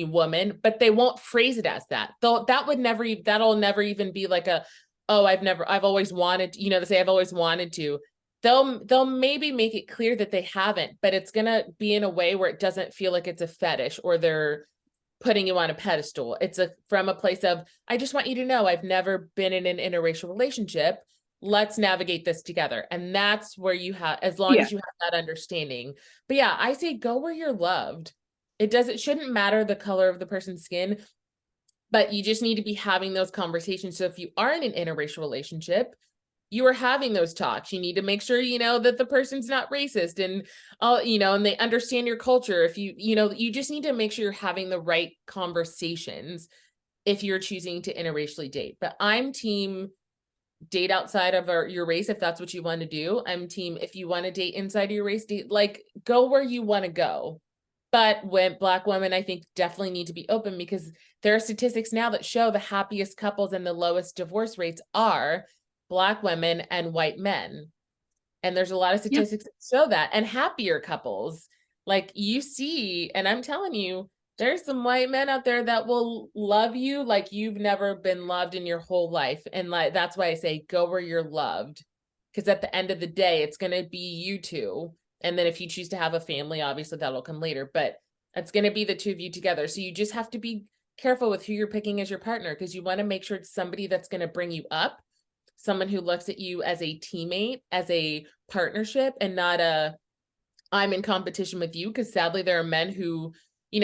woman, but they won't phrase it as that. That'll never even be like I've always wanted, to say I've always wanted to. They'll maybe make it clear that they haven't, but it's gonna be in a way where it doesn't feel like it's a fetish or they're putting you on a pedestal. It's from a place of, I just want you to know I've never been in an interracial relationship. Let's navigate this together. And that's where you have, as long as you have that understanding. But yeah, I say go where you're loved. It shouldn't matter the color of the person's skin, but you just need to be having those conversations. So if you are in an interracial relationship, you are having those talks. You need to make sure, that the person's not racist and and they understand your culture. If you just need to make sure you're having the right conversations if you're choosing to interracially date. But I'm team date outside of your race if that's what you want to do. I'm team if you want to date inside of your race, go where you want to go. But when Black women, I think, definitely need to be open, because there are statistics now that show the happiest couples and the lowest divorce rates are Black women and white men. And there's a lot of statistics that show that, and happier couples. Like you see, and I'm telling you, there's some white men out there that will love you like you've never been loved in your whole life. And like that's why I say go where you're loved. Because at the end of the day, it's going to be you two. And then if you choose to have a family, obviously that'll come later, but it's going to be the two of you together. So you just have to be careful with who you're picking as your partner, because you want to make sure it's somebody that's going to bring you up, someone who looks at you as a teammate, as a partnership, and not I'm in competition with you. Because sadly, there are men who,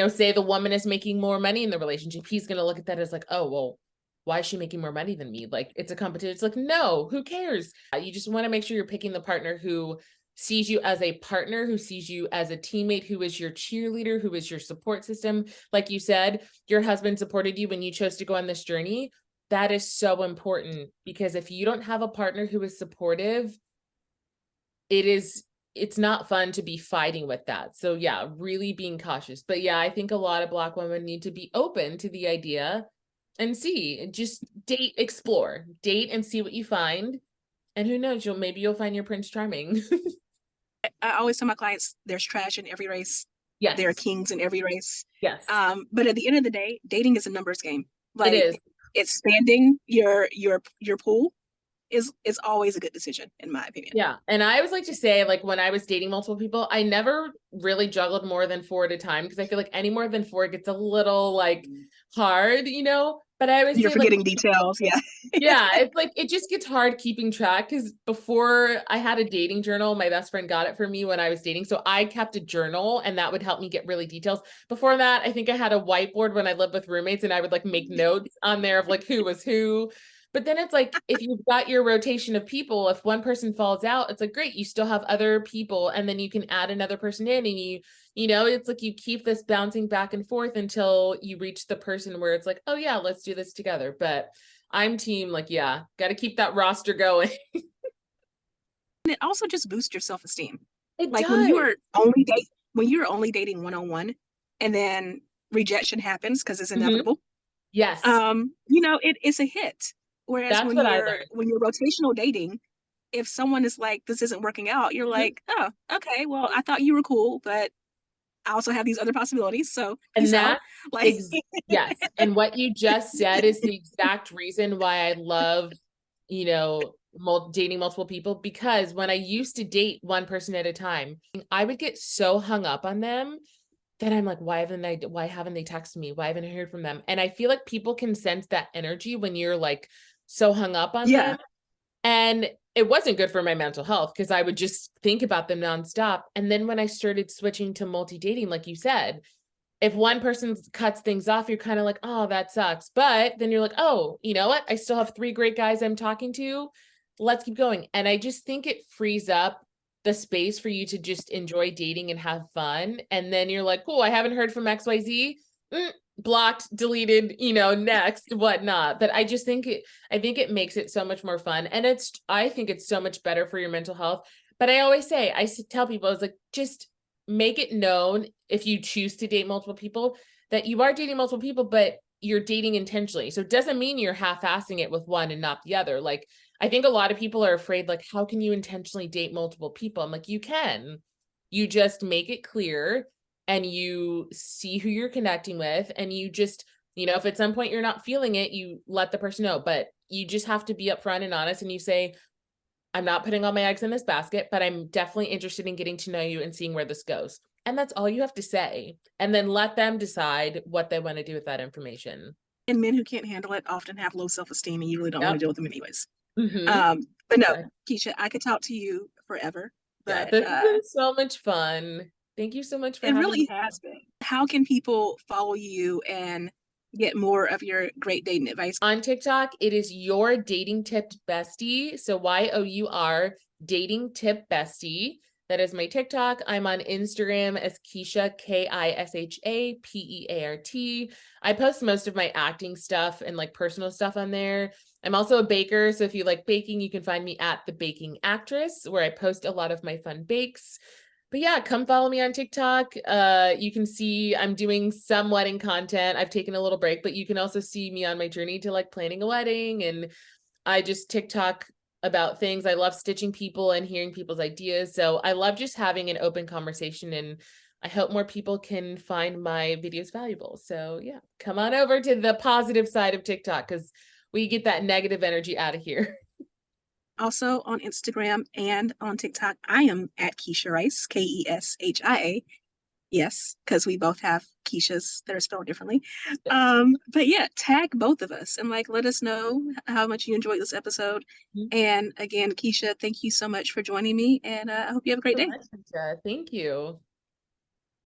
say the woman is making more money in the relationship. He's going to look at that as like, oh, well, why is she making more money than me? Like, it's a competition. It's like, no, who cares? You just want to make sure you're picking the partner who sees you as a partner, who sees you as a teammate, who is your cheerleader, who is your support system. Like you said, your husband supported you when you chose to go on this journey. That is so important, because if you don't have a partner who is supportive, it's not fun to be fighting with that. So yeah, really being cautious. But yeah, I think a lot of Black women need to be open to the idea and just date, explore, date and see what you find. And who knows, maybe you'll find your Prince Charming. I always tell my clients there's trash in every race. Yes. There are kings in every race. Yes. But at the end of the day, dating is a numbers game. Like, it is. Expanding your pool is always a good decision, in my opinion. Yeah. And I always like to say, like, when I was dating multiple people, I never really juggled more than 4 at a time, because I feel like any more than 4 gets a little like hard, But I always You're say, forgetting like, details. Yeah. yeah, it's like it just gets hard keeping track, because before I had a dating journal, my best friend got it for me when I was dating. So I kept a journal, and that would help me get really details. Before that, I think I had a whiteboard when I lived with roommates, and I would like make notes on there of like who was who. But then it's like, if you've got your rotation of people, if one person falls out, it's like, great, you still have other people, and then you can add another person in, and it's like you keep this bouncing back and forth until you reach the person where it's like, oh yeah, let's do this together. But I'm team, like, yeah, got to keep that roster going. And it also just boosts your self-esteem. It like does. when you're only dating one-on-one, and then rejection happens because it's inevitable. Yes. It's a hit. Whereas That's when what I learned. when you're rotational dating, if someone is like, this isn't working out, you're Mhm. like, oh, okay, well, I thought you were cool, but I also have these other possibilities. So And peace out. that Like, yes. And what you just said is the exact reason why I love, you know, dating multiple people, because when I used to date one person at a time, I would get so hung up on them that I'm like, why haven't they texted me? Why haven't I heard from them? And I feel like people can sense that energy when you're like so hung up on yeah, them. And it wasn't good for my mental health because I would just think about them nonstop. And then when I started switching to multi-dating, like you said, if one person cuts things off, you're kind of like, oh, that sucks. But then you're like, oh, you know what? I still have 3 great guys I'm talking to. Let's keep going. And I just think it frees up the space for you to just enjoy dating and have fun. And then you're like, cool, I haven't heard from XYZ. Blocked, deleted, next, whatnot. But I think it makes it so much more fun. And I think it's so much better for your mental health. But I always say, tell people, I was like, just make it known if you choose to date multiple people that you are dating multiple people, but you're dating intentionally. So it doesn't mean you're half-assing it with one and not the other. Like, I think a lot of people are afraid, like, how can you intentionally date multiple people? I'm like, you can. You just make it clear and you see who you're connecting with, and you just, if at some point you're not feeling it, you let the person know. But you just have to be upfront and honest, and you say, I'm not putting all my eggs in this basket, but I'm definitely interested in getting to know you and seeing where this goes. And that's all you have to say. And then let them decide what they want to do with that information. and men who can't handle it often have low self-esteem and you really don't want to Yep. deal with them anyways. Mm-hmm. But no, Okay. Kisha, I could talk to you forever, Yeah, but this has been so much fun. Thank you so much for it having really me. has been. How can people follow you and get more of your great dating advice? On TikTok, it is Your Dating Tip Bestie. So YOUR Dating Tip Bestie. That is my TikTok. I'm on Instagram as Kisha, KISHA PEART. I post most of my acting stuff and like personal stuff on there. I'm also a baker. So if you like baking, you can find me at The Baking Actress, where I post a lot of my fun bakes. But yeah, come follow me on TikTok. You can see I'm doing some wedding content. I've taken a little break, but you can also see me on my journey to like planning a wedding. And I just TikTok about things. I love stitching people and hearing people's ideas. So I love just having an open conversation, and I hope more people can find my videos valuable. So yeah, come on over to the positive side of TikTok, because we get that negative energy out of here. Also on Instagram and on TikTok, I am at Kisha Rice, KESHIA. Yes, because we both have Keishas that are spelled differently. But yeah, tag both of us and like let us know how much you enjoyed this episode. And again, Kisha, thank you so much for joining me, and I hope you have a great So day. much, Kisha. Thank you.